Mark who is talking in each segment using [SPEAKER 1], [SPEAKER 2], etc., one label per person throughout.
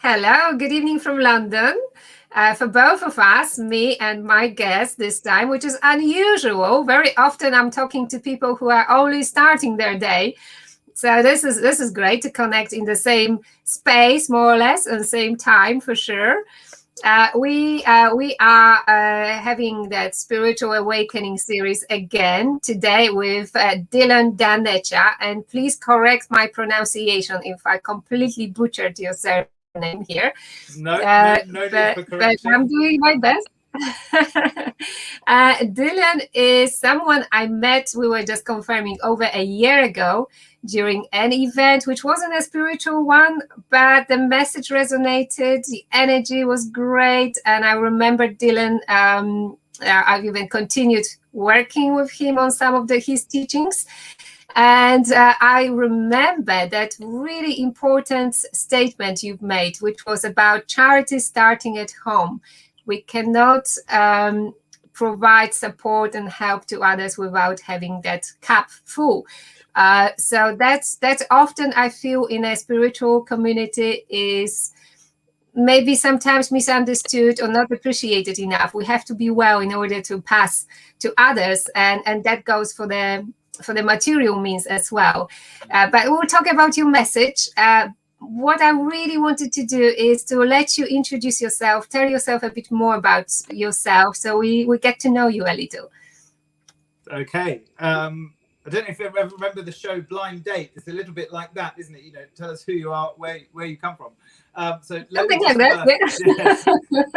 [SPEAKER 1] Hello, good evening from London. For both of us, me and my guest this time, which is unusual. Very often I'm talking to people who are only starting their day. So this is great to connect in the same space, more or less, and same time for sure. We are having that spiritual awakening series again today with Dillon Dhanecha, and please correct my pronunciation if I completely butchered your surname here.
[SPEAKER 2] No,
[SPEAKER 1] Uh,
[SPEAKER 2] no, no
[SPEAKER 1] but,
[SPEAKER 2] need for
[SPEAKER 1] but I'm
[SPEAKER 2] correction.
[SPEAKER 1] doing my best. Dillon is someone I met, we were just confirming, over a year ago during an event, which wasn't a spiritual one, but the message resonated, the energy was great. And I remember Dillon, I've even continued working with him on some of his teachings. And I remember that really important statement you've made, which was about charity starting at home. We cannot provide support and help to others without having that cup full. So that's often I feel in a spiritual community is maybe sometimes misunderstood or not appreciated enough. We have to be well in order to pass to others, and that goes for the material means as well. But we'll talk about your message. What I really wanted to do is to let you introduce yourself, tell yourself a bit more about yourself, so we get to know you a little.
[SPEAKER 2] Okay. I don't know if you ever remember the show Blind Date. It's a little bit like that, isn't it? You know, tell us who you are, where you come from. So let me
[SPEAKER 1] Something like
[SPEAKER 2] just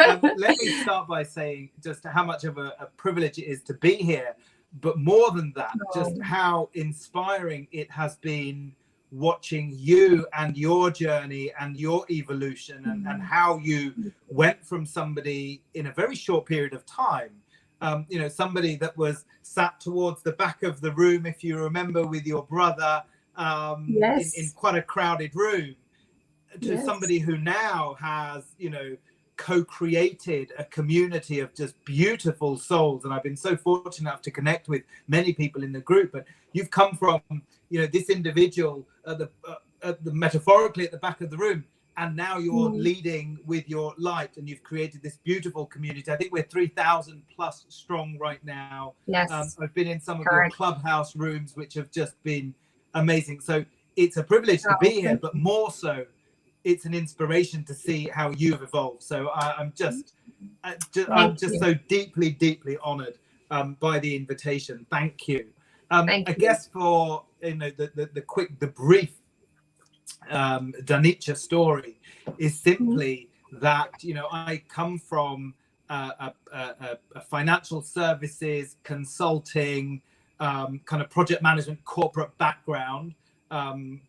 [SPEAKER 1] that.
[SPEAKER 2] let me start by saying just how much of a privilege it is to be here, but more than that, just how inspiring it has been watching you and your journey and your evolution and how you went from somebody in a very short period of time, somebody that was sat towards the back of the room, if you remember, with your brother, in
[SPEAKER 1] Yes.
[SPEAKER 2] quite a crowded room, to
[SPEAKER 1] Yes.
[SPEAKER 2] somebody who now has, co-created a community of just beautiful souls. And I've been so fortunate enough to connect with many people in the group. But you've come from, this individual metaphorically at the back of the room, and now you're leading with your light, and you've created this beautiful community. I think we're 3,000 plus strong right now.
[SPEAKER 1] Yes.
[SPEAKER 2] I've been in some of your
[SPEAKER 1] Correct.
[SPEAKER 2] clubhouse rooms, which have just been amazing. So it's a privilege to be here, but more so, it's an inspiration to see how you've evolved. So I'm just so deeply, deeply honored by the invitation. Thank you.
[SPEAKER 1] Thank
[SPEAKER 2] I
[SPEAKER 1] you.
[SPEAKER 2] guess for the brief Dhanecha story is simply that I come from a financial services consulting kind of project management corporate background.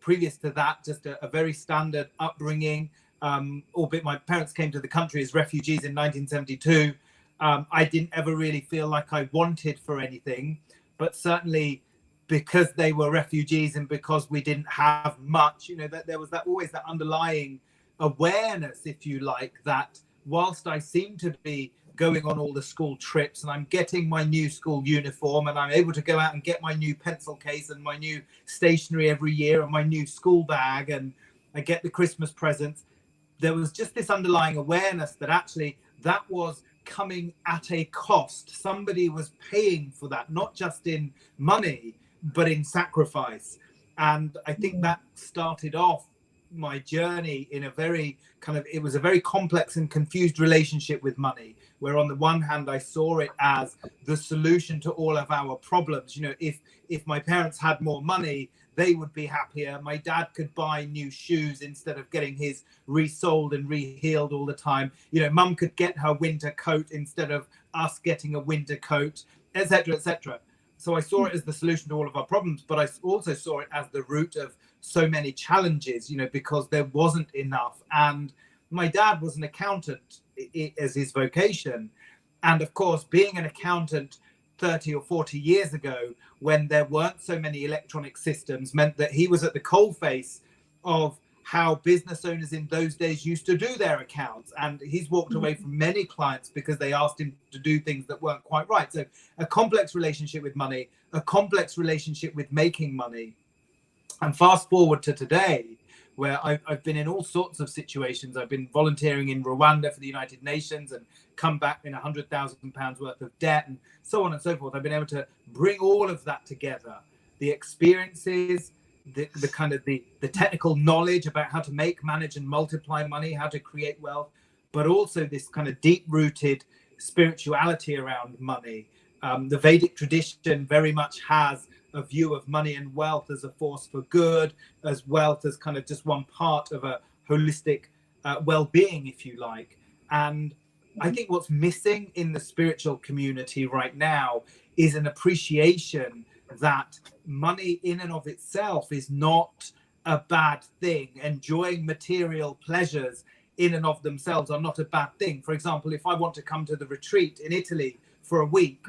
[SPEAKER 2] Previous to that, just a very standard upbringing, albeit my parents came to the country as refugees in 1972. I didn't ever really feel like I wanted for anything, but certainly because they were refugees and because we didn't have much, that there was always that underlying awareness, if you like, that whilst I seem to be going on all the school trips and I'm getting my new school uniform and I'm able to go out and get my new pencil case and my new stationery every year and my new school bag, and I get the Christmas presents, there was just this underlying awareness that actually that was coming at a cost. Somebody was paying for that, not just in money, but in sacrifice. And I think that started off my journey in a very it was a very complex and confused relationship with money, where on the one hand I saw it as the solution to all of our problems. If my parents had more money, they would be happier. My dad could buy new shoes instead of getting his resoled and rehealed all the time. Mum could get her winter coat instead of us getting a winter coat, etc., etc. So I saw it as the solution to all of our problems, but I also saw it as the root of so many challenges, because there wasn't enough. And my dad was an accountant as his vocation. And of course, being an accountant 30 or 40 years ago, when there weren't so many electronic systems, meant that he was at the coalface of how business owners in those days used to do their accounts. And he's walked away from many clients because they asked him to do things that weren't quite right. So a complex relationship with money, a complex relationship with making money. And fast forward to today, where I've been in all sorts of situations. I've been volunteering in Rwanda for the United Nations and come back in £100,000 worth of debt and so on and so forth. I've been able to bring all of that together, the experiences, the kind of the technical knowledge about how to make, manage and multiply money, how to create wealth, but also this kind of deep-rooted spirituality around money. The Vedic tradition very much has a view of money and wealth as a force for good, as wealth as kind of just one part of a holistic well-being, if you like. And I think what's missing in the spiritual community right now is an appreciation that money in and of itself is not a bad thing. Enjoying material pleasures in and of themselves are not a bad thing. For example, if I want to come to the retreat in Italy for a week,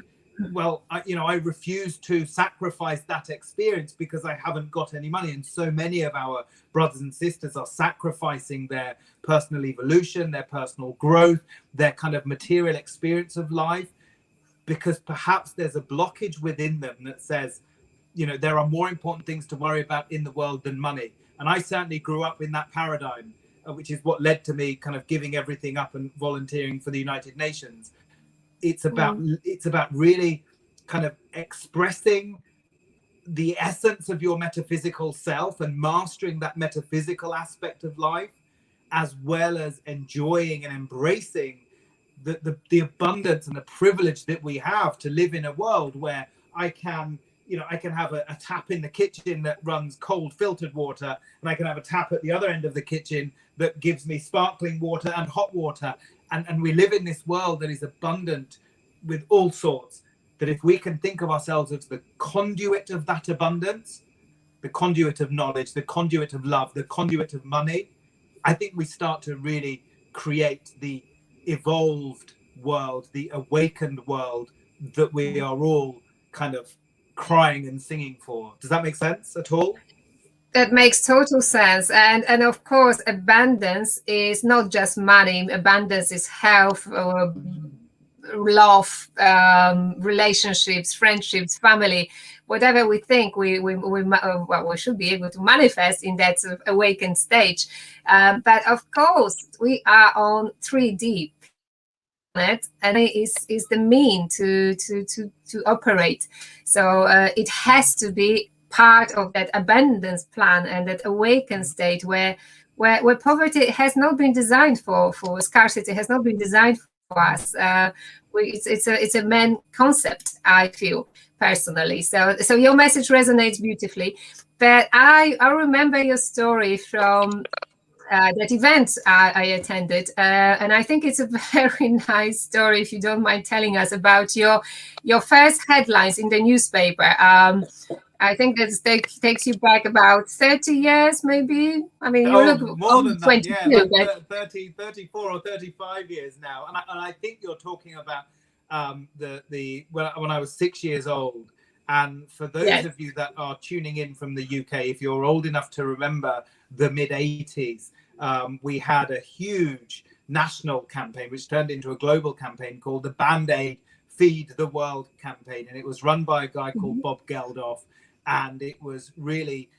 [SPEAKER 2] well, I refuse to sacrifice that experience because I haven't got any money. And so many of our brothers and sisters are sacrificing their personal evolution, their personal growth, their kind of material experience of life, because perhaps there's a blockage within them that says, there are more important things to worry about in the world than money. And I certainly grew up in that paradigm, which is what led to me kind of giving everything up and volunteering for the United Nations. It's about really kind of expressing the essence of your metaphysical self and mastering that metaphysical aspect of life, as well as enjoying and embracing the abundance and the privilege that we have to live in a world where I can have a tap in the kitchen that runs cold filtered water, and I can have a tap at the other end of the kitchen that gives me sparkling water and hot water. And we live in this world that is abundant with all sorts, that if we can think of ourselves as the conduit of that abundance, the conduit of knowledge, the conduit of love, the conduit of money, I think we start to really create the evolved world, the awakened world that we are all kind of crying and singing for. Does that make sense at all?
[SPEAKER 1] That makes total sense. And of course, abundance is not just money. Abundance is health, love, relationships, friendships, family, whatever we think we should be able to manifest in that sort of awakened stage. But of course, we are on 3D planet, and it is the mean to operate. So it has to be part of that abundance plan and that awakened state where poverty has not been designed for scarcity, has not been designed for us. It's a man concept, I feel personally. So your message resonates beautifully. But I remember your story from that event I attended, and I think it's a very nice story. If you don't mind telling us about your first headlines in the newspaper. I think that takes you back about 30 years, maybe. I mean, you look
[SPEAKER 2] more than 22, that, yeah,
[SPEAKER 1] but
[SPEAKER 2] 34 or 35 years now. And I think you're talking about when I was 6 years old. And for those of you that are tuning in from the UK, if you're old enough to remember the mid-80s, we had a huge national campaign, which turned into a global campaign called the Band-Aid Feed the World campaign. And it was run by a guy called Bob Geldof. And it was really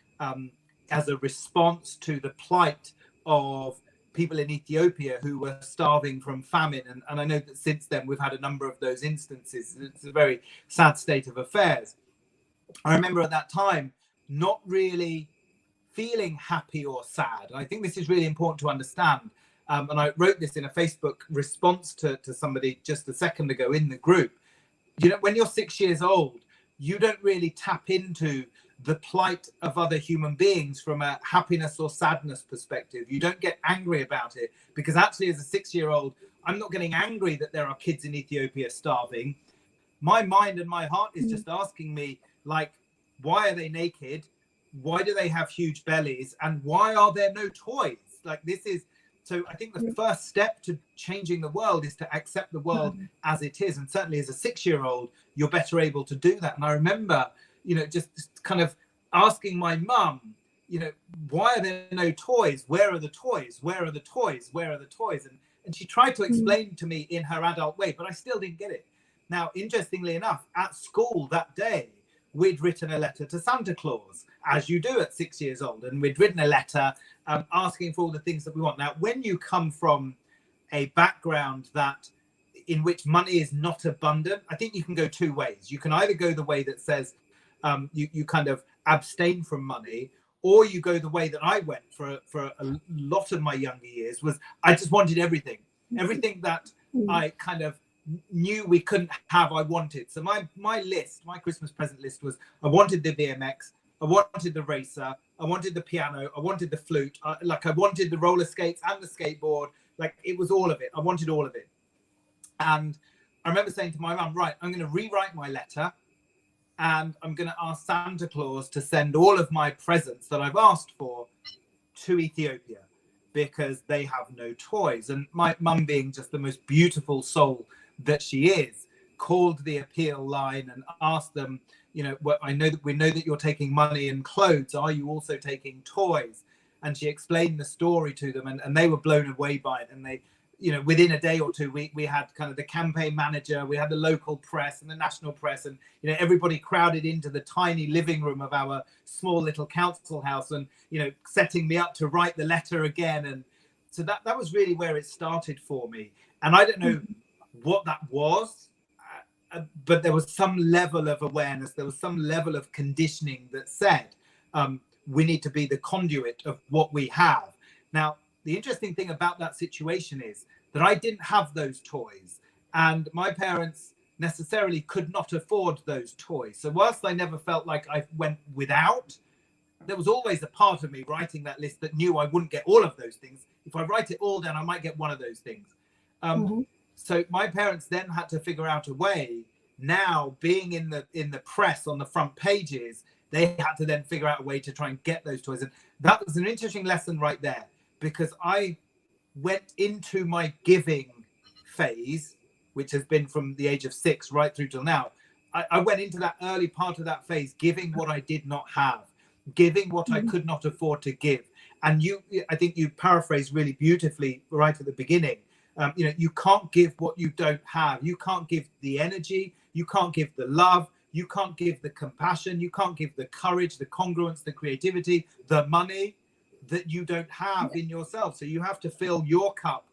[SPEAKER 2] as a response to the plight of people in Ethiopia who were starving from famine. And I know that since then we've had a number of those instances. It's a very sad state of affairs. I remember at that time not really feeling happy or sad. I think this is really important to understand. And I wrote this in a Facebook response to somebody just a second ago in the group. When you're 6 years old, you don't really tap into the plight of other human beings from a happiness or sadness perspective. You don't get angry about it, because actually as a 6-year-old, I'm not getting angry that there are kids in Ethiopia starving. My mind and my heart is just asking me, like, why are they naked? Why do they have huge bellies? And why are there no toys? Like, this is, so I think the first step to changing the world is to accept the world as it is. And certainly as a 6-year-old, you're better able to do that. And I remember, just kind of asking my mum, why are there no toys? Where are the toys? Where are the toys? Where are the toys? And she tried to explain to me in her adult way, but I still didn't get it. Now, interestingly enough, at school that day, we'd written a letter to Santa Claus, as you do at 6 years old. And we'd written a letter asking for all the things that we want. Now, when you come from a background in which money is not abundant, I think you can go two ways. You can either go the way that says you kind of abstain from money, or you go the way that I went for a lot of my younger years, was I just wanted everything that I kind of knew we couldn't have, I wanted. So my Christmas present list was, I wanted the BMX, I wanted the racer, I wanted the piano, I wanted the flute, I wanted the roller skates and the skateboard. Like, it was all of it. I wanted all of it. And I remember saying to my mum, right, I'm going to rewrite my letter, and I'm going to ask Santa Claus to send all of my presents that I've asked for to Ethiopia, because they have no toys. And my mum, being just the most beautiful soul that she is, called the appeal line and asked them, we know that you're taking money and clothes. Are you also taking toys? And she explained the story to them, and they were blown away by it. And they, within a day or two, we had kind of the campaign manager, we had the local press and the national press, and everybody crowded into the tiny living room of our small little council house, and setting me up to write the letter again. And so that was really where it started for me. And I don't know what that was, but there was some level of awareness, there was some level of conditioning that said, we need to be the conduit of what we have. Now, the interesting thing about that situation is that I didn't have those toys, and my parents necessarily could not afford those toys. So whilst I never felt like I went without, there was always a part of me writing that list that knew I wouldn't get all of those things. If I write it all down, I might get one of those things. So my parents then had to figure out a way. Now, being in the press on the front pages, they had to then figure out a way to try and get those toys. And that was an interesting lesson right there, because I went into my giving phase, which has been from the age of 6 right through till now. I went into that early part of that phase, giving what I did not have, giving what I could not afford to give. And I think you paraphrased really beautifully right at the beginning. You can't give what you don't have. You can't give the energy. You can't give the love. You can't give the compassion. You can't give the courage, the congruence, the creativity, the money that you don't have in yourself. So you have to fill your cup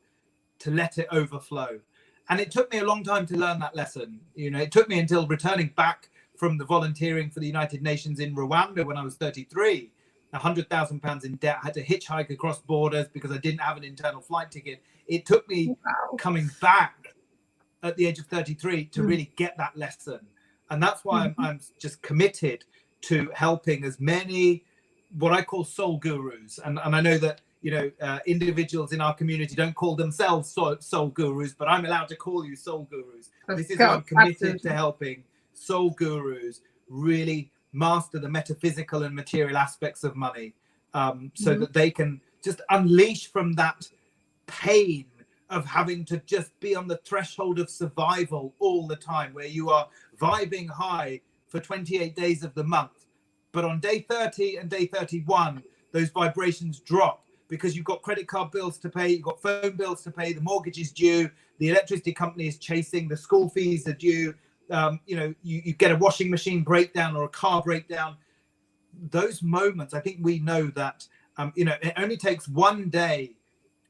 [SPEAKER 2] to let it overflow. And it took me a long time to learn that lesson. It took me until returning back from the volunteering for the United Nations in Rwanda when I was 33, £100,000 in debt. I had to hitchhike across borders because I didn't have an internal flight ticket. It took me coming back at the age of 33 to really get that lesson. And that's why I'm just committed to helping as many what I call soul gurus. And I know that, individuals in our community don't call themselves soul gurus, but I'm allowed to call you soul gurus. This is why I'm committed to helping soul gurus really master the metaphysical and material aspects of money, so that they can just unleash from that pain of having to just be on the threshold of survival all the time, where you are vibing high for 28 days of the month, but on day 30 and day 31 those vibrations drop, because you've got credit card bills to pay, you've got phone bills to pay, the mortgage is due, the electricity company is chasing, the school fees are due, you get a washing machine breakdown or a car breakdown. Those moments, I think we know that it only takes one day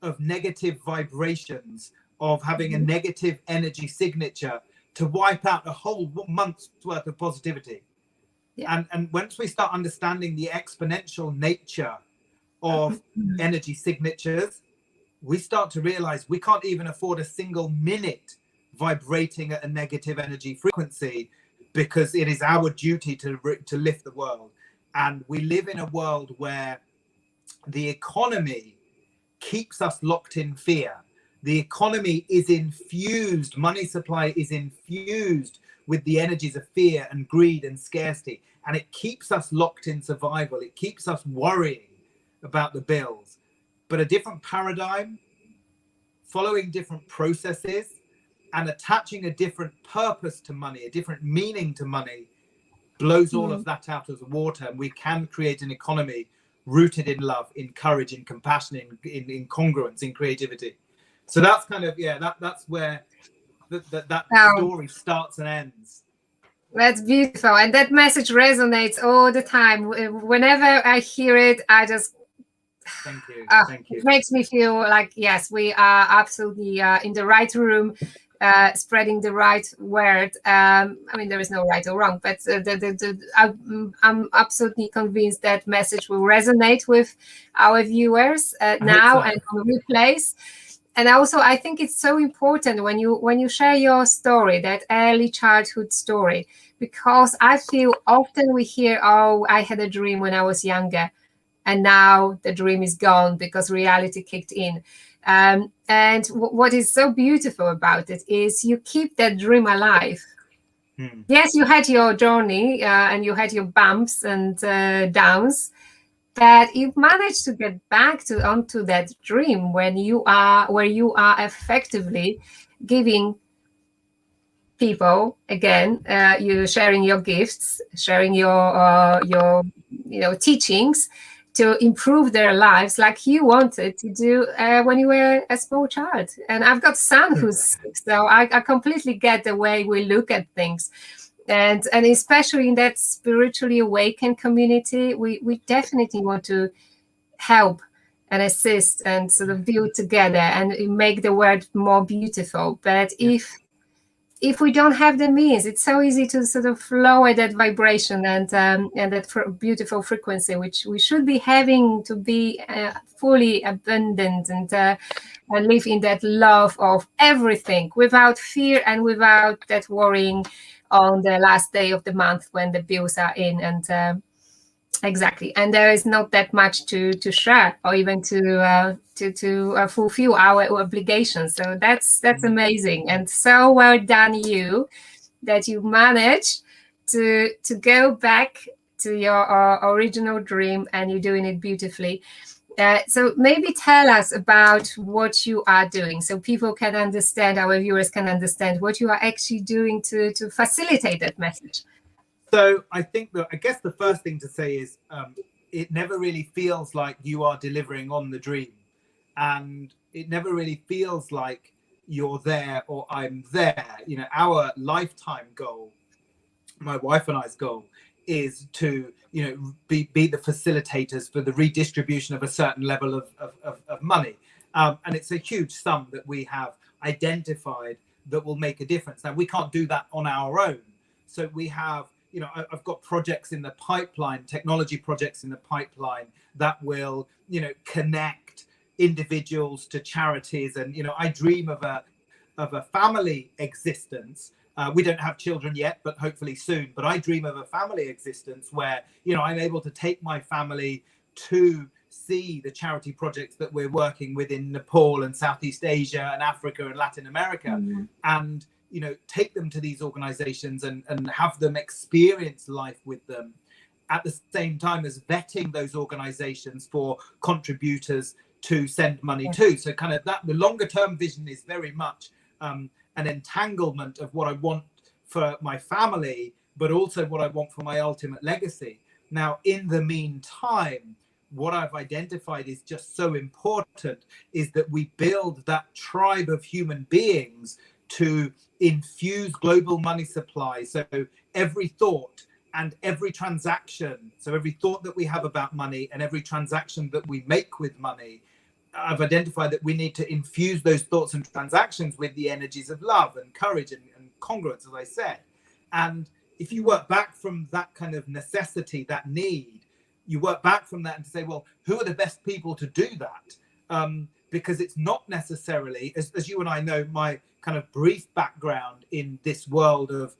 [SPEAKER 2] of negative vibrations, of having a negative energy signature, to wipe out a whole month's worth of positivity. And once we start understanding the exponential nature of energy signatures, we start to realize we can't even afford a single minute vibrating at a negative energy frequency, because it is our duty to lift the world. And we live in a world where the economy keeps us locked in fear. The economy is infused, money supply is infused with the energies of fear and greed and scarcity. And it keeps us locked in survival. It keeps us worrying about the bills. But a different paradigm, following different processes, and attaching a different purpose to money, a different meaning to money, blows all of that out of the water. And we can create an economy rooted in love, in courage, in compassion, in congruence, in creativity. So that's kind of, that's where that story starts and ends.
[SPEAKER 1] That's beautiful, and that message resonates all the time. Whenever I hear it, I just
[SPEAKER 2] Thank you. Thank
[SPEAKER 1] it
[SPEAKER 2] you.
[SPEAKER 1] makes me feel like, yes, we are absolutely in the right room, spreading the right word. I mean, there is no right or wrong, but I'm absolutely convinced that message will resonate with our viewers
[SPEAKER 2] I hope
[SPEAKER 1] now
[SPEAKER 2] so.
[SPEAKER 1] and on replays. And also, I think it's so important when you share your story, that early childhood story, because I feel often we hear, "Oh, I had a dream when I was younger," and now the dream is gone because reality kicked in. And what is so beautiful about it is you keep that dream alive. Yes, you had your journey and you had your bumps and downs, but you've managed to get back to onto that dream when you are where you are effectively giving people again, you sharing your gifts, sharing your teachings to improve their lives like you wanted to do when you were a small child. And I've got a son who's 6, so I completely get the way we look at things. And especially in that spiritually awakened community, we definitely want to help and assist and sort of build together and make the world more beautiful. But if we don't have the means, it's so easy to sort of lower that vibration and that beautiful frequency, which we should be having to be fully abundant and live in that love of everything without fear and without that worrying on the last day of the month when the bills are in. And exactly, and there is not that much to share or even to fulfill our obligations. So that's amazing, and so well done you that you managed to go back to your original dream, and you're doing it beautifully. So maybe tell us about what you are doing so people can understand, our viewers can understand what you are actually doing to facilitate that message.
[SPEAKER 2] So I think that, I guess the first thing to say is it never really feels like you are delivering on the dream, and it never really feels like you're there or I'm there. You know, our lifetime goal, my wife and I's goal, is to be the facilitators for the redistribution of a certain level of money, and it's a huge sum that we have identified that will make a difference. Now, we can't do that on our own, so we have, I've got projects in the pipeline, technology projects in the pipeline that will connect individuals to charities. And I dream of a family existence. We don't have children yet, but hopefully soon. But I dream of a family existence where, I'm able to take my family to see the charity projects that we're working with in Nepal and Southeast Asia and Africa and Latin America, and take them to these organizations and have them experience life with them, at the same time as vetting those organizations for contributors to send money to. So kind of the longer term vision is very much an entanglement of what I want for my family, but also what I want for my ultimate legacy. Now, in the meantime, what I've identified is just so important is that we build that tribe of human beings to infuse global money supply. So every thought and every transaction, so every thought that we have about money and every transaction that we make with money, I've identified that we need to infuse those thoughts and transactions with the energies of love and courage and congruence, as I said. And if you work back from that kind of necessity, that need, you work back from that and say, well, who are the best people to do that? Because it's not necessarily, as you and I know, my kind of brief background in this world of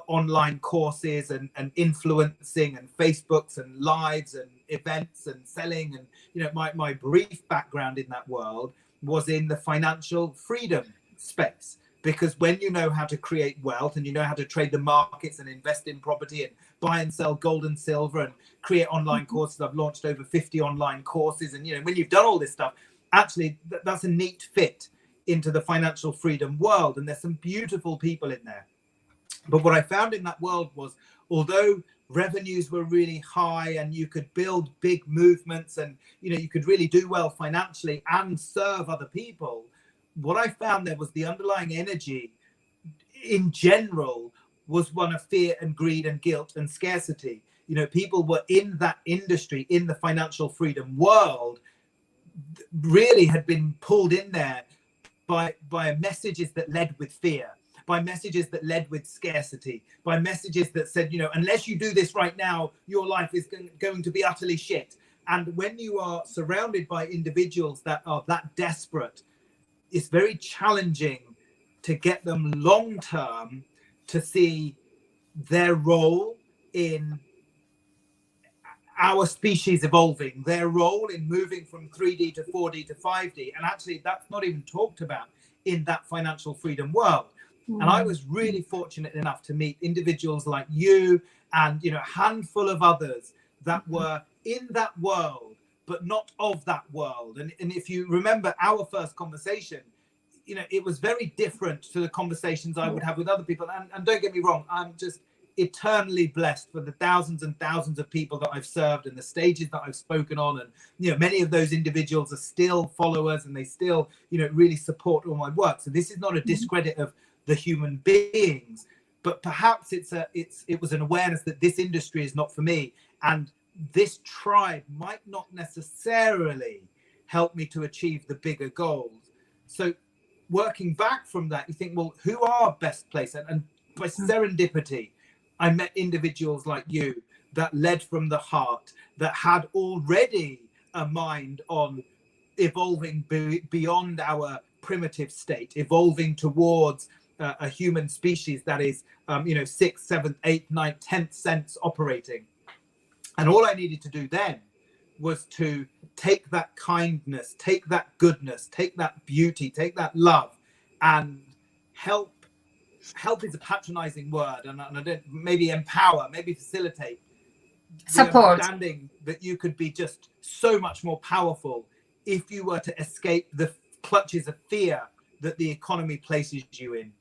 [SPEAKER 2] online courses and influencing and Facebooks and lives and events and selling, and my brief background in that world was in the financial freedom space. Because when you know how to create wealth and you know how to trade the markets and invest in property and buy and sell gold and silver and create online courses, I've launched over 50 online courses, and when you've done all this stuff, actually that's a neat fit into the financial freedom world, and there's some beautiful people in there. But what I found in that world was, although revenues were really high and you could build big movements and you could really do well financially and serve other people, what I found there was the underlying energy in general was one of fear and greed and guilt and scarcity. You know, people were in that industry, in the financial freedom world, really had been pulled in there by messages that led with fear, by messages that led with scarcity, by messages that said, you know, unless you do this right now, your life is going to be utterly shit. And when you are surrounded by individuals that are that desperate, it's very challenging to get them long term to see their role in our species evolving, their role in moving from 3D to 4D to 5D. And actually, that's not even talked about in that financial freedom world. And I was really fortunate enough to meet individuals like you and, you know, a handful of others that were in that world, but not of that world. And if you remember our first conversation, you know, it was very different to the conversations I would have with other people. And don't get me wrong, I'm just eternally blessed for the thousands and thousands of people that I've served and the stages that I've spoken on. And, you know, many of those individuals are still followers and they still, you know, really support all my work. So this is not a discredit of the human beings, but perhaps it was an awareness that this industry is not for me. And this tribe might not necessarily help me to achieve the bigger goals. So working back from that, you think, well, who are best placed? And by serendipity, I met individuals like you that led from the heart, that had already a mind on evolving beyond our primitive state, evolving towards a human species that is, you know, 6th, 7th, 8th, 9th, 10th sense operating. And all I needed to do then was to take that kindness, take that goodness, take that beauty, take that love, and help is a patronizing word, and I don't, maybe empower, maybe facilitate,
[SPEAKER 1] support,
[SPEAKER 2] understanding that you could be just so much more powerful if you were to escape the clutches of fear that the economy places you in.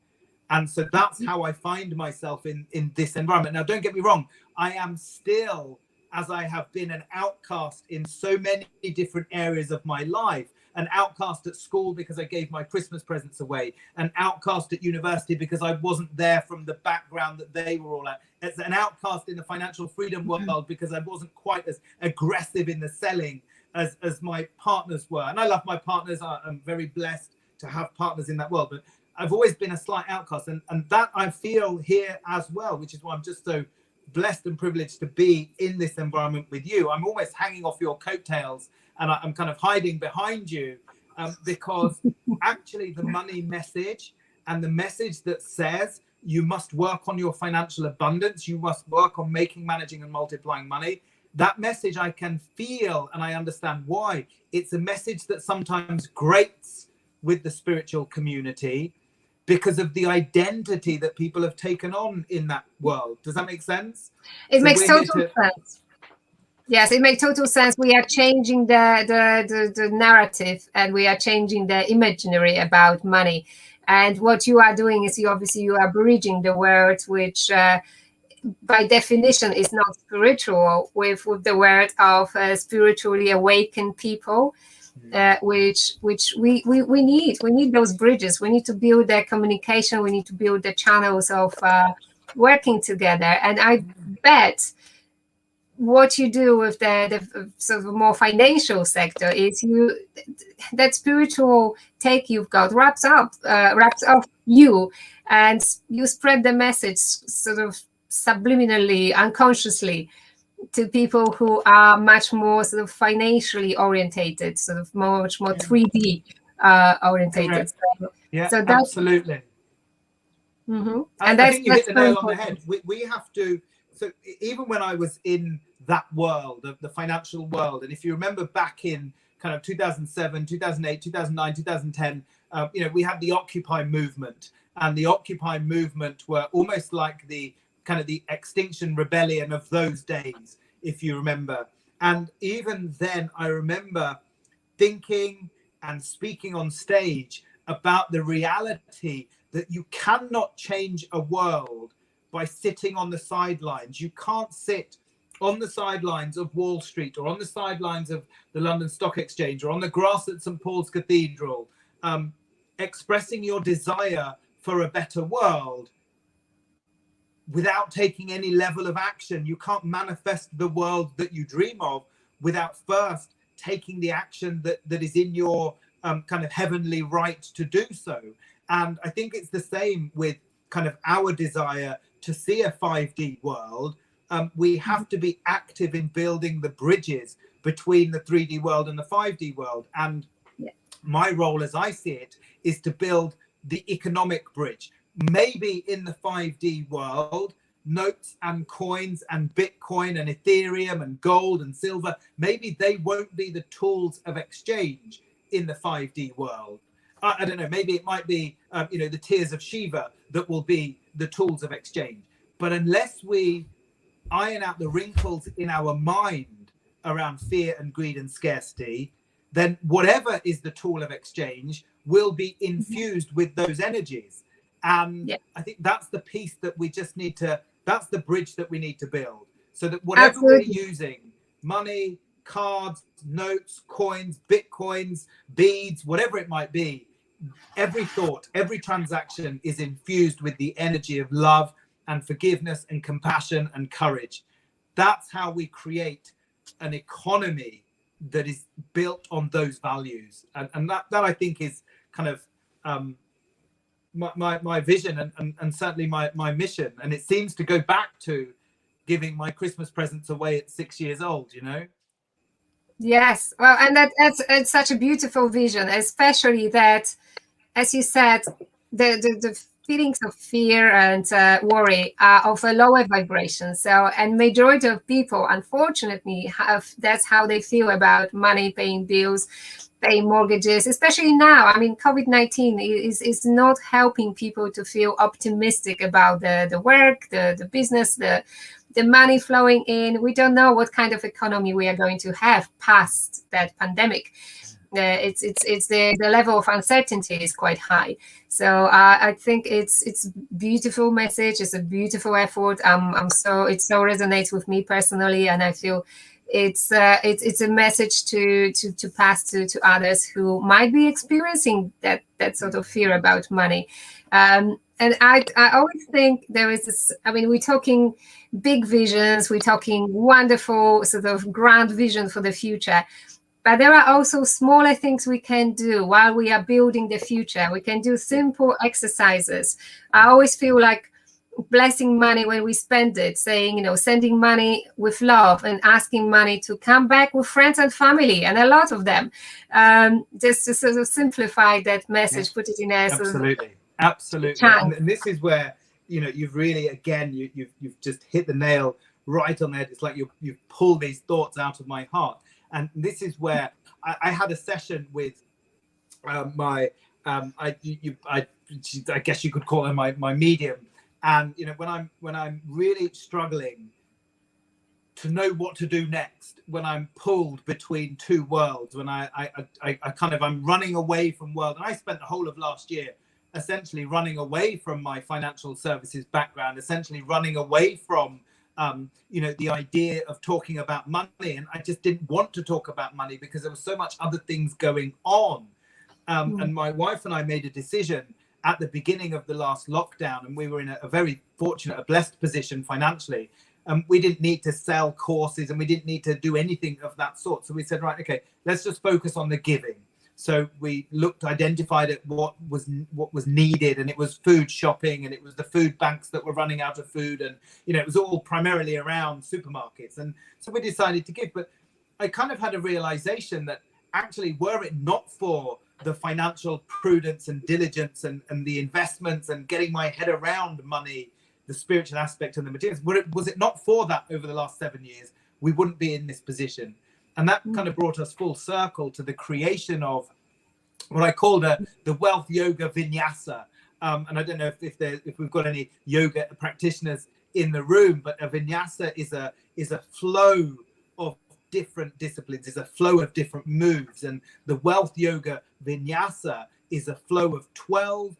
[SPEAKER 2] And so that's how I find myself in this environment. Now, don't get me wrong, I am still, as I have been, an outcast in so many different areas of my life. An outcast at school because I gave my Christmas presents away, an outcast at university because I wasn't there from the background that they were all at. It's an outcast in the financial freedom world because I wasn't quite as aggressive in the selling as my partners were. And I love my partners. I'm very blessed to have partners in that world, but I've always been a slight outcast. And that I feel here as well, which is why I'm just so blessed and privileged to be in this environment with you. I'm almost hanging off your coattails and I'm kind of hiding behind you because actually the money message and the message that says you must work on your financial abundance, you must work on making, managing and multiplying money, that message I can feel, and I understand why. It's a message that sometimes grates with the spiritual community because of the identity that people have taken on in that world. Does that make sense?
[SPEAKER 1] It makes total sense. Yes, it makes total sense. We are changing the narrative and we are changing the imaginary about money. And what you are doing is you are bridging the world, which by definition is not spiritual, with the word of spiritually awakened people, which we need. We need those bridges. We need to build the communication. We need to build the channels of working together. And I bet what you do with the sort of more financial sector is that spiritual take you've got wraps up you, and you spread the message sort of subliminally, unconsciously, to people who are much more sort of financially orientated, sort of much more 3D orientated.
[SPEAKER 2] So that's absolutely.
[SPEAKER 1] Mm-hmm.
[SPEAKER 2] And I think you hit the nail on the head. We have to. So even when I was in that world, the financial world, and if you remember back in kind of 2007, 2008, 2009, 2010, you know, we had the Occupy movement, and the Occupy movement were almost like the kind of the Extinction Rebellion of those days, if you remember. And even then, I remember thinking and speaking on stage about the reality that you cannot change a world by sitting on the sidelines. You can't sit on the sidelines of Wall Street or on the sidelines of the London Stock Exchange or on the grass at St. Paul's Cathedral, expressing your desire for a better world without taking any level of action. You can't manifest the world that you dream of without first taking the action that is in your kind of heavenly right to do so. And I think it's the same with kind of our desire to see a 5D world. We have to be active in building the bridges between the 3D world and the 5D world. And my role, as I see it, is to build the economic bridge. Maybe in the 5D world, notes and coins and Bitcoin and Ethereum and gold and silver, maybe they won't be the tools of exchange in the 5D world. I don't know, maybe it might be, the tears of Shiva that will be the tools of exchange. But unless we iron out the wrinkles in our mind around fear and greed and scarcity, then whatever is the tool of exchange will be infused with those energies. And I think that's the piece that we just need to, that's the bridge that we need to build, so that whatever we're using, money, cards, notes, coins, Bitcoins, beads, whatever it might be, every thought, every transaction is infused with the energy of love and forgiveness and compassion and courage. That's how we create an economy that is built on those values. And that I think is kind of my vision and certainly my mission. And it seems to go back to giving my Christmas presents away at 6 years old, you know?
[SPEAKER 1] Yes, well, and it's such a beautiful vision, especially that, as you said, the feelings of fear and worry are of a lower vibration. So, and majority of people, unfortunately, that's how they feel about money, paying bills, paying mortgages, especially now. I mean, COVID-19 is not helping people to feel optimistic about the work, the business, the money flowing in. We don't know what kind of economy we are going to have past that pandemic. It's the level of uncertainty is quite high. So I think it's beautiful message. It's a beautiful effort. It so resonates with me personally, and I feel it's a message to pass to others who might be experiencing that sort of fear about money. And I always think there is this. I mean, we're talking big visions. We're talking wonderful sort of grand vision for the future. But there are also smaller things we can do while we are building the future. We can do simple exercises. I always feel like blessing money when we spend it, saying, sending money with love and asking money to come back with friends and family, and a lot of them. Just to sort of simplify that message, put it in a
[SPEAKER 2] absolutely. And this is where, you've really, again, you've just hit the nail right on the head. It's like you've pulled these thoughts out of my heart. And this is where I had a session with I guess you could call her my medium. And when I'm really struggling to know what to do next, when I'm pulled between two worlds, when I'm running away from world, and I spent the whole of last year essentially running away from my financial services background, essentially running away from the idea of talking about money. And I just didn't want to talk about money because there was so much other things going on. And my wife and I made a decision at the beginning of the last lockdown, and we were in a very fortunate, a blessed position financially. We didn't need to sell courses, and we didn't need to do anything of that sort. So we said, right, okay, let's just focus on the giving. So we identified at what was needed, and it was food shopping, and it was the food banks that were running out of food, and it was all primarily around supermarkets. And so we decided to give. But I kind of had a realization that actually, were it not for the financial prudence and diligence and the investments and getting my head around money, the spiritual aspect and the materials, was it not for that over the last 7 years, we wouldn't be in this position. And that kind of brought us full circle to the creation of what I call the wealth yoga vinyasa. And I don't know if we've got any yoga practitioners in the room, but a vinyasa is a flow of different disciplines, is a flow of different moves. And the wealth yoga vinyasa is a flow of 12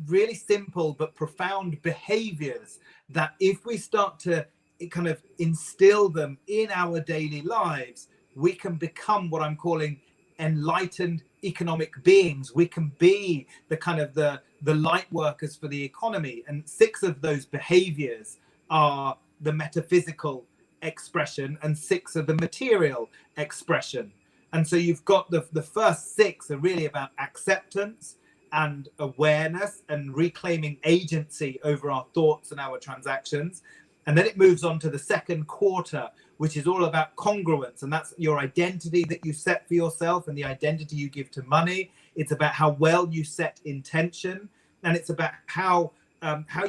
[SPEAKER 2] really simple but profound behaviors that, if we start to kind of instill them in our daily lives, we can become what I'm calling enlightened economic beings. We can be the kind of the light workers for the economy. And 6 of those behaviors are the metaphysical expression and 6 are the material expression. And so you've got the first 6 are really about acceptance and awareness and reclaiming agency over our thoughts and our transactions. And then it moves on to the second quarter, which is all about congruence. And that's your identity that you set for yourself and the identity you give to money. It's about how well you set intention. And it's about how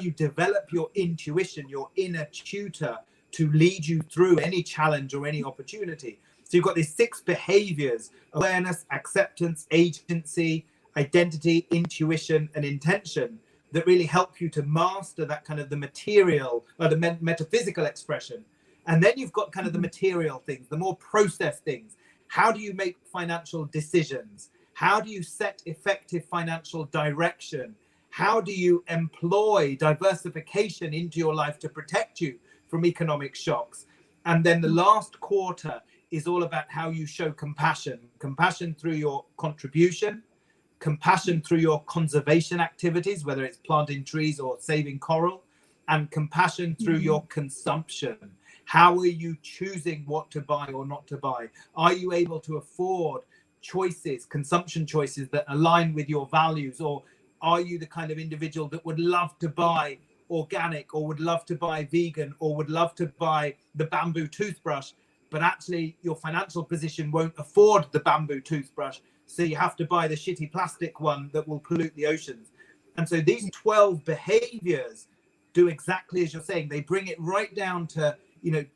[SPEAKER 2] you develop your intuition, your inner tutor, to lead you through any challenge or any opportunity. So you've got these 6 behaviors: awareness, acceptance, agency, identity, intuition, and intention, that really help you to master that kind of the material or the metaphysical expression. And then you've got kind of the material things, the more processed things. How do you make financial decisions? How do you set effective financial direction? How do you employ diversification into your life to protect you from economic shocks? And then the last quarter is all about how you show compassion through your contribution, compassion through your conservation activities, whether it's planting trees or saving coral, and compassion through your consumption. How are you choosing what to buy or not to buy? Are you able to afford choices, consumption choices that align with your values? Or are you the kind of individual that would love to buy organic, or would love to buy vegan, or would love to buy the bamboo toothbrush, but actually your financial position won't afford the bamboo toothbrush, so you have to buy the shitty plastic one that will pollute the oceans? And so these 12 behaviors do exactly as you're saying. They bring it right down to,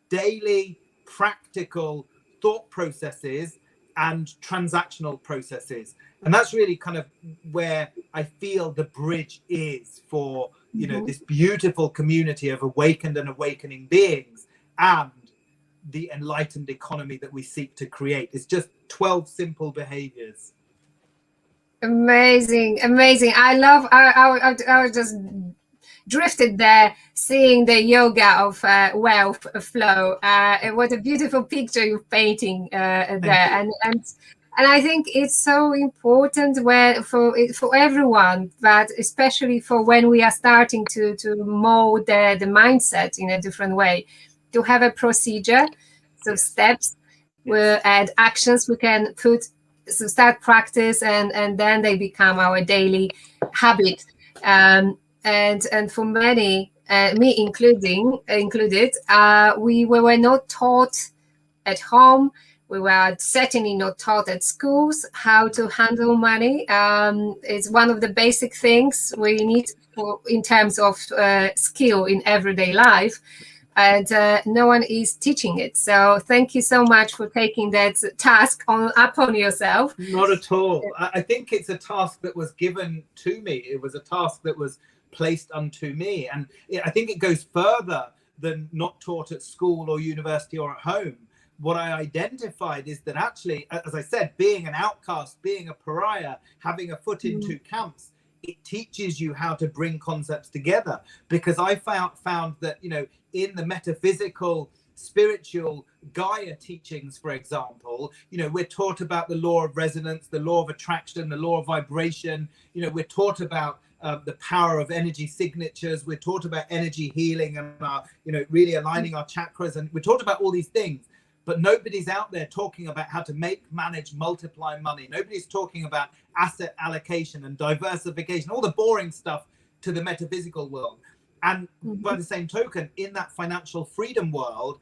[SPEAKER 2] daily practical thought processes and transactional processes. And that's really kind of where I feel the bridge is for, this beautiful community of awakened and awakening beings and the enlightened economy that we seek to create. It's just 12 simple behaviors.
[SPEAKER 1] Amazing. I was just drifted there, seeing the yoga of wealth flow. What a beautiful picture you're painting there. And I think it's so important for everyone, but especially for when we are starting to mold the mindset in a different way, to have a procedure, so steps and actions we can put, so start practice, and then they become our daily habit. And for many, me included, we were not taught at home. We were certainly not taught at schools how to handle money. It's one of the basic things we need in terms of skill in everyday life. And no one is teaching it. So thank you so much for taking that task upon yourself.
[SPEAKER 2] Not at all. I think it's a task that was given to me. It was a task that was placed unto me. And I think it goes further than not taught at school or university or at home. What I identified is that actually, as I said, being an outcast, being a pariah, having a foot in 2 camps, it teaches you how to bring concepts together. Because I found that, in the metaphysical, spiritual Gaia teachings, for example, we're taught about the law of resonance, the law of attraction, the law of vibration. We're taught about the power of energy signatures. We're taught about energy healing and really aligning our chakras. And we're taught about all these things. But nobody's out there talking about how to make, manage, multiply money. Nobody's talking about asset allocation and diversification, all the boring stuff to the metaphysical world. And by the same token, in that financial freedom world,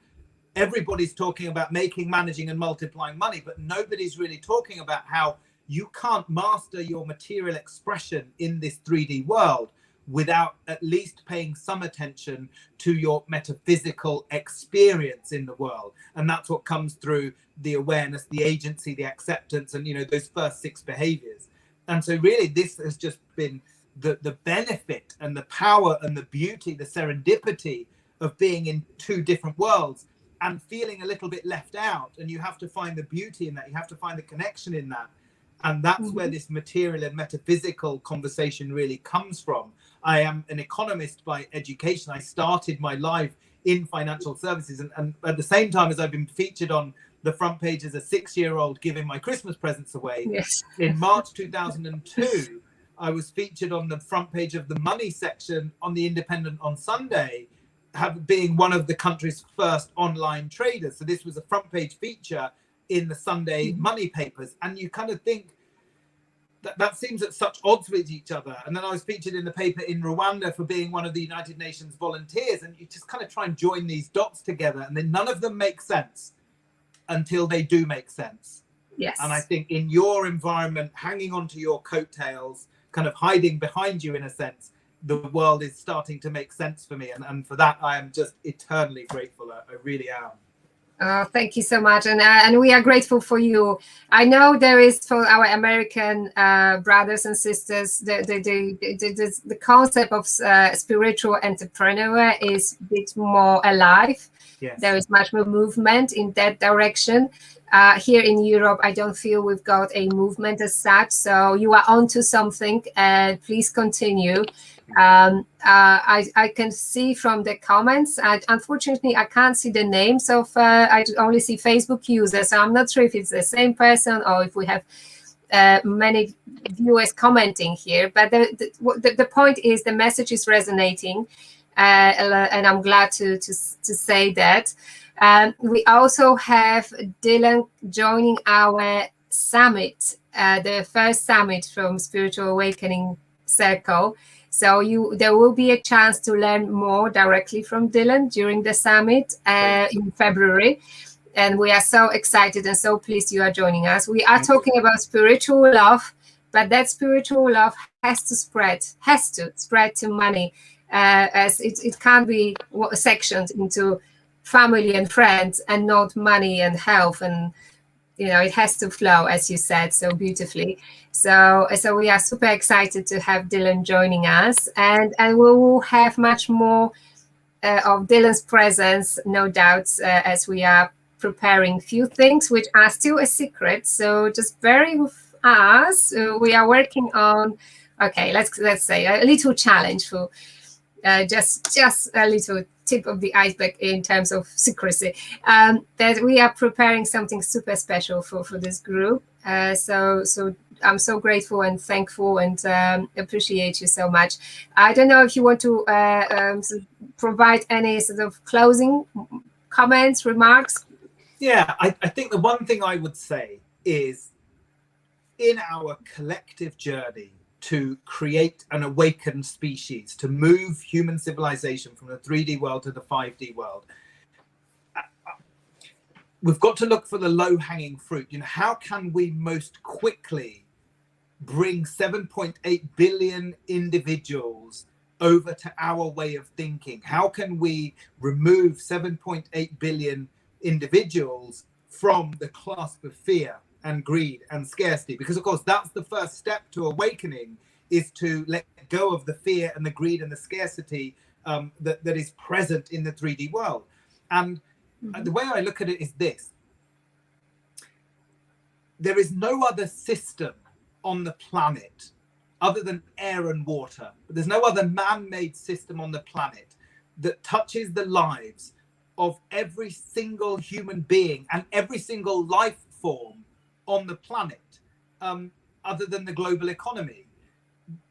[SPEAKER 2] everybody's talking about making, managing, and multiplying money. But nobody's really talking about how you can't master your material expression in this 3D world without at least paying some attention to your metaphysical experience in the world. And that's what comes through the awareness, the agency, the acceptance, and those first 6 behaviors. And so really this has just been the benefit and the power and the beauty, the serendipity of being in 2 different worlds and feeling a little bit left out. And you have to find the beauty in that. You have to find the connection in that. And that's where this material and metaphysical conversation really comes from. I am an economist by education. I started my life in financial services. And at the same time as I've been featured on the front page as a 6-year-old giving my Christmas presents away, in March 2002, I was featured on the front page of the money section on the Independent on Sunday, being one of the country's first online traders. So this was a front page feature in the Sunday money papers. And you kind of think that seems at such odds with each other. And then I was featured in the paper in Rwanda for being one of the United Nations volunteers. And you just kind of try and join these dots together. And then none of them make sense until they do make sense.
[SPEAKER 1] Yes.
[SPEAKER 2] And I think in your environment, hanging onto your coattails, kind of hiding behind you in a sense, the world is starting to make sense for me. And for that, I am just eternally grateful. I really am.
[SPEAKER 1] Oh, thank you so much. And we are grateful for you. I know there is, for our American brothers and sisters, the concept of spiritual entrepreneur is a bit more alive.
[SPEAKER 2] Yes.
[SPEAKER 1] There is much more movement in that direction. Here in Europe, I don't feel we've got a movement as such. So you are onto something, and please continue. I can see from the comments, unfortunately, I can't see the names of, I only see Facebook users. So I'm not sure if it's the same person or if we have many viewers commenting here. But the point is, the message is resonating, and I'm glad to say that. We also have Dillon joining our summit, the first summit from Spiritual Awakening Circle. So there will be a chance to learn more directly from Dillon during the summit in February. And we are so excited and so pleased you are joining us. We are talking about spiritual love, but that spiritual love has to spread to money, as it can't be sectioned into family and friends and not money and health. And it has to flow, as you said so beautifully. So we are super excited to have Dillon joining us, and we will have much more of Dillon's presence, no doubts, as we are preparing few things which are still a secret. So just bear with us. We are working on, okay, let's say a little challenge for just a little tip of the iceberg in terms of secrecy, that we are preparing something super special for this group. So I'm so grateful and thankful and appreciate you so much. I don't know if you want to provide any sort of closing comments, remarks.
[SPEAKER 2] Yeah, I think the one thing I would say is, in our collective journey to create an awakened species, to move human civilization from the 3D world to the 5D world, we've got to look for the low-hanging fruit. How can we most quickly bring 7.8 billion individuals over to our way of thinking? How can we remove 7.8 billion individuals from the clasp of fear and greed and scarcity? Because of course that's the first step to awakening, is to let go of the fear and the greed and the scarcity that is present in the 3D world. And the way I look at it is this: there is no other system on the planet other than air and water, but there's no other man-made system on the planet that touches the lives of every single human being and every single life form on the planet, other than the global economy.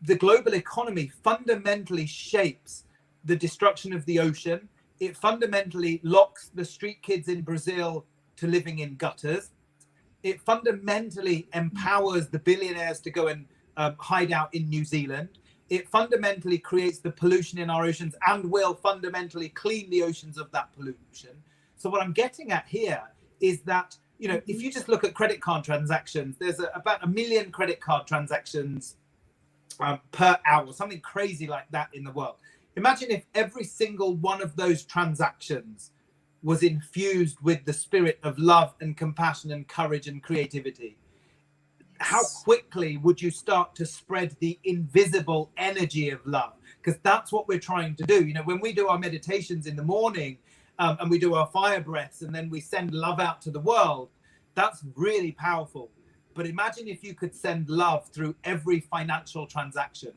[SPEAKER 2] The global economy fundamentally shapes the destruction of the ocean. It fundamentally locks the street kids in Brazil to living in gutters. It fundamentally empowers the billionaires to go and hide out in New Zealand. It fundamentally creates the pollution in our oceans and will fundamentally clean the oceans of that pollution. So what I'm getting at here is that, if you just look at credit card transactions, there's about 1 million credit card transactions per hour, something crazy like that in the world. Imagine if every single one of those transactions was infused with the spirit of love and compassion and courage and creativity. How quickly would you start to spread the invisible energy of love? Because that's what we're trying to do. When we do our meditations in the morning and we do our fire breaths and then we send love out to the world, that's really powerful. But imagine if you could send love through every financial transaction.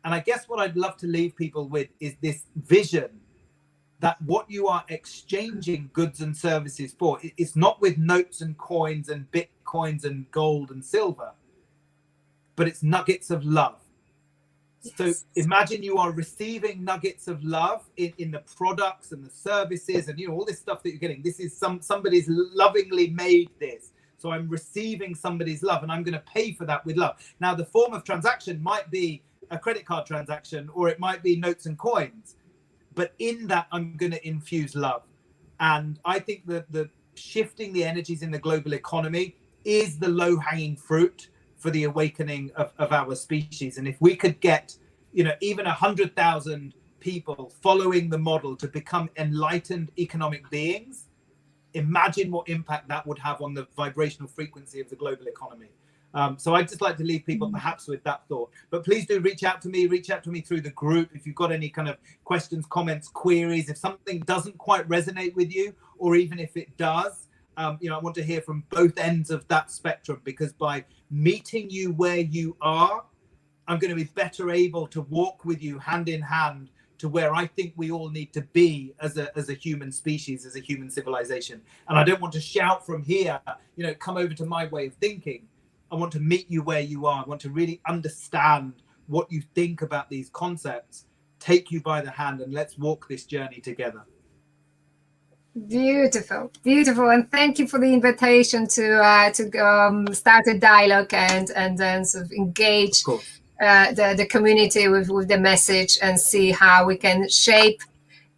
[SPEAKER 2] And I guess what I'd love to leave people with is this vision that what you are exchanging goods and services for, it's not with notes and coins and bitcoins and gold and silver, but it's nuggets of love. So imagine you are receiving nuggets of love in the products and the services and, you know, all this stuff that you're getting. This is somebody's lovingly made this. So I'm receiving somebody's love and I'm going to pay for that with love. Now, the form of transaction might be a credit card transaction, or it might be notes and coins. But in that, I'm going to infuse love. And I think that the shifting the energies in the global economy is the low-hanging fruit for the awakening of our species. And if we could get, you know, even 100,000 people following the model to become enlightened economic beings, imagine what impact that would have on the vibrational frequency of the global economy. So I'd just like to leave people perhaps with that thought. But please do reach out to me through the group if you've got any kind of questions, comments, queries. If something doesn't quite resonate with you, or even if it does, you know, I want to hear from both ends of that spectrum, because by meeting you where you are, I'm going to be better able to walk with you hand in hand to where I think we all need to be as a human species, as a human civilization. And I don't want to shout from here, you know, come over to my way of thinking. I want to meet you where you are. I want to really understand what you think about these concepts, take you by the hand, and let's walk this journey together.
[SPEAKER 1] Beautiful, beautiful, and thank you for the invitation to start a dialogue and then sort of engage the community with the message and see how we can shape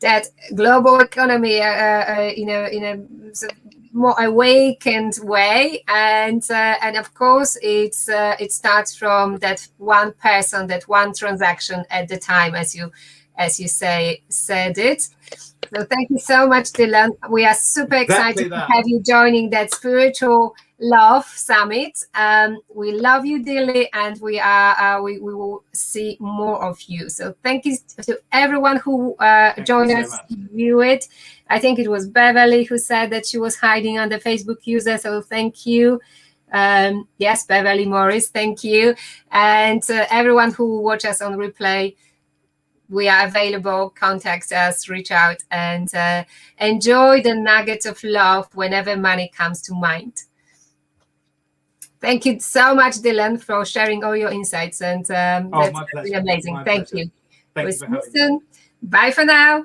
[SPEAKER 1] that global economy, in a sort of more awakened way, and of course it starts from that one person, that one transaction at the time, as you said it. So thank you so much, Dillon. We are super excited to have you joining that Spiritual Love Summit. We love you dearly, and we will see more of you. So thank you to everyone who joined us to view it. I think it was Beverly who said that she was hiding on the Facebook user. So thank you. Yes, Beverly Morris, thank you. And everyone who watch us on replay, we are available. Contact us, reach out, and enjoy the nuggets of love whenever money comes to mind. Thank you so much, Dillon, for sharing all your insights. And that's
[SPEAKER 2] my pleasure.
[SPEAKER 1] amazing. Thank you.
[SPEAKER 2] Thank you for having me.
[SPEAKER 1] Bye for now.